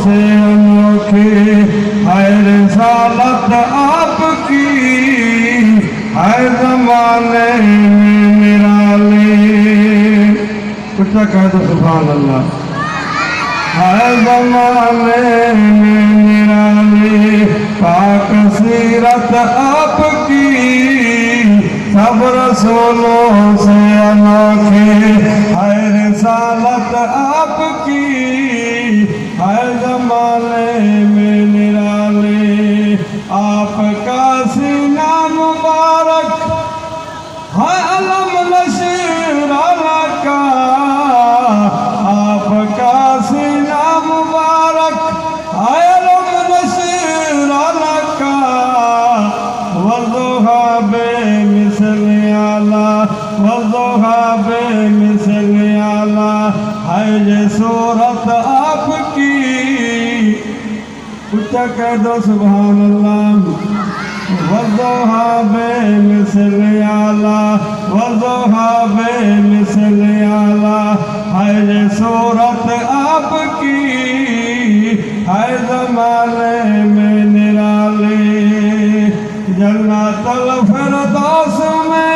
سے انوکھی ہے رسالت آپ کی، ہے زمانے میں نرالی، اچھا کہہ دو سبحان اللہ، ہے زمانے میں نرالی، پاک سیرت آپ کی، سب رسولوں سے انوکھی ہے رسالت آپ کی، ہے زمانے میں نرالی، آپ کا سینہ مبارک ہے علم نشیر کا، آپ کا سینہ مبارک ہے علم نشیر کا، والضحیٰ بے مثل اعلیٰ، والضحیٰ بے مثل اعلیٰ، ہے یہ صورت آپ کی، اچھا کہہ دو سبحان اللہ، والضحیٰ بے مثل اعلیٰ، والضحیٰ بے مثل اعلیٰ، ہے یہ صورت آپ کی، ہے زمانے میں نرالی، جنت الفردوس میں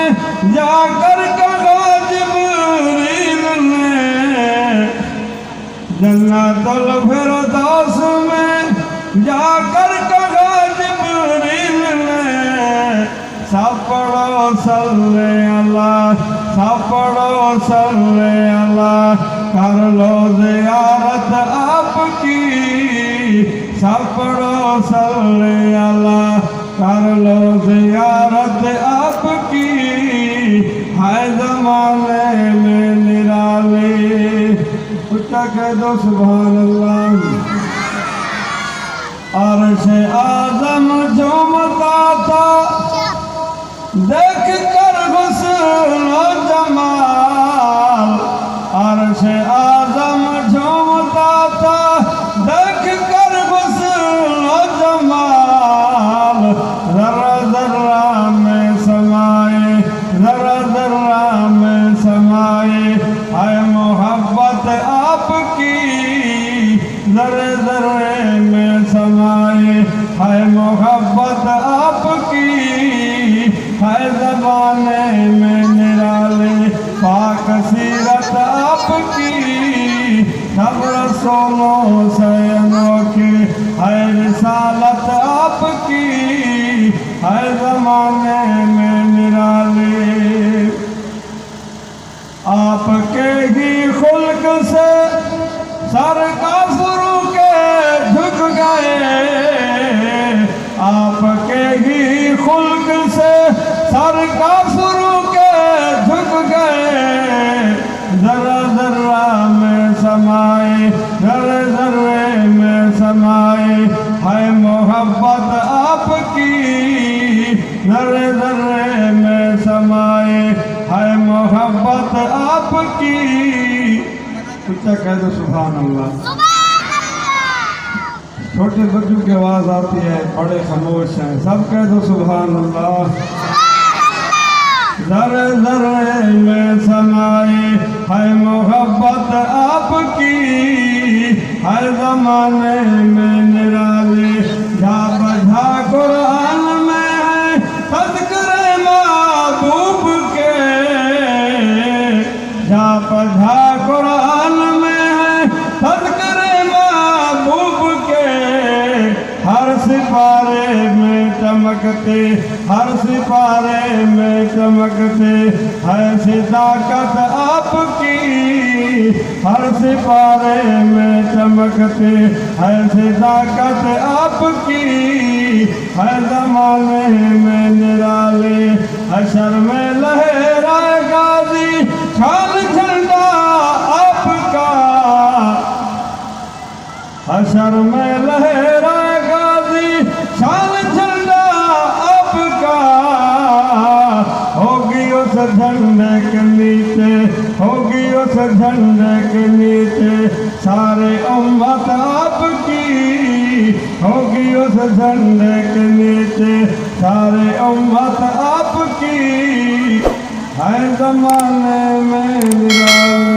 جا کر کہا جبریل نے، جنت الفردوس میں جا کر کہا جبریل نے، سب پڑھو صلی اللہ، سب پڑھو صلی اللہ، کر لو زیارت آپ کی، سب پڑھو صلی اللہ، کر لو زیارت آپ کی، ہے زمانے میں نرالی، اچھا کہہ دو سبحان اللہ، عرش اعظم جھومتا تھا دیکھ کر حسن و جمال، عرش اعظم جھومتا تھا دیکھ کر حسن و جمال، ذرہ ذرہ میں سمائے، ذرہ ذرہ میں سمائے، ہے محبت آپ کی، ذرے ذرے میں سمائے، ہے محبت آپ کی، ہے زمانے میں نرالی، پاک سیرت آپ کی، سب رسولوں سے انوکھی ہے رسالت آپ کی، ہے زمانے میں نرالی، آپ کے ہی خلق سے سر کافروں کے جھک گئے، آپ کے ہی خلق سے سر کافروں کے جھک گئے، ذرہ ذرہ میں سمائے، ذرے ذرے میں سمائے، ہے محبت آپ کی، ذرے ذرے میں سمائے، ہے محبت آپ کی، اچھا کہہ دو سبحان اللہ، چھوٹے بچوں کی آواز آتی ہے، بڑے خاموش ہیں، سب کہہ دو سبحان اللہ، ذرے ذرے میں سمائے، ہے محبت آپ کی، ہے زمانے میں نرالی، جا بجھا قرآن میں ہے تذکرے محبوب کے، جا بجھا قرآن میں ہے تذکرے محبوب کے، ہر سپارے میں چمکتے، ہر سپارے میں چمکتے، ہے صداقت آپ کی، ہر سپارے میں چمکتے، ہے صداقت آپ کی، ہے زمانے میں نرالی، حشر میں لہرائے غازی شان جھنڈا آپ کا، حشر میں لہرائے غازی شان جھنڈا آپ کا، ہوگی اس جھنڈے کے نیچے، ہوگی اس جھنڈے کے نیچے سارے امت آپ کی، ہوگی اس جھنڈے کے نیچے سارے امت آپ کی، ہے زمانے میں نرالی۔